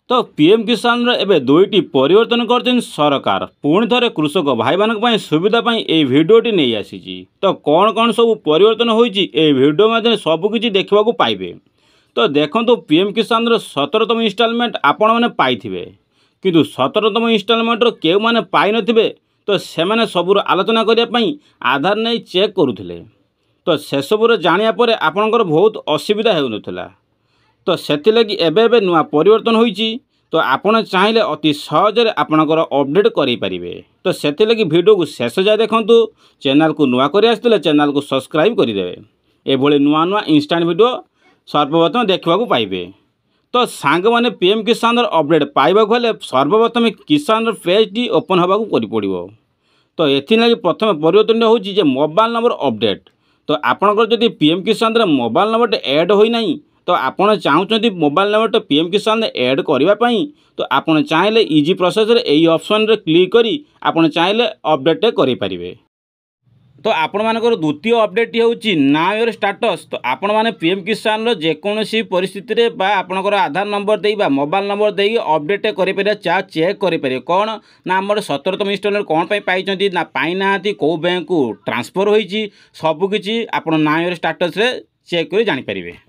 तो पीएम किसान एवं दुईटी परिवर्तन कर सरकार पुणी थे कृषक भाई मान सुविधा ये भिडटी नहीं आसी। तो कौन कौन सब परिवर्तन होती भिडियो मध्य सबकि देखा पाइबे। तो देखो पीएम किसान 17तम इनस्टॉलमेंट आपण मैंने पाइबे किंतु 17तम इनस्टॉलमेंट क्यों मैंने पाई नथिबे तो से सबूर आलोचना करने आधार नहीं चेक करुले। तो से सबूर जाना पर आपणकर बहुत असुविधा होता। तो सेथिलगी एबे नुआ परिवर्तन होईची। तो आपण चाहिए अति सहजरे आपणकर अपडेट करें पारे। तो सेथिलगी वीडियो को शेष जाए देखंतु। चैनल को नुआ कर आसते चैनल को सब्सक्राइब करदे। एभली नुआ नुआ इंस्टांट वीडियो सर्वप्रथम देखा पाइबे। तो सांग माने पीएम किसान अपडेट पाइबा हेले सर्वप्रथम किसान पेज टी ओपन होगा पड़ो। तो एथिलागि प्रथम परिवर्तन होची मोबाइल नंबर अपडेट। तो आपणकर जदि पीएम किसान मोबाइल नंबर ऐड होना तो आपण चाहते मोबाइल नंबर पीएम किसान ऐड करने तो आपण चाहिए इजी प्रोसेस यही ऑप्शन रे क्लिक करी आपण चाहिए अपडेट करें। तो आपण मानकर द्वितीय अपडेट होची नाउ योर स्टेटस। तो आपण माने पीएम किसान जेकोसी परिस्थिति रे बा आपणकर आधार नंबर दे बा मोबाइल नंबर दे अपडेट करें चेक करें कौन ना आम 17तम इनस्टॉलमेंट कौन पाई ना पाईना कौ बैंक को ट्रांसफर होती सबकि आप नाउ योर स्टेटस रे चेक कर जानी पारिबे।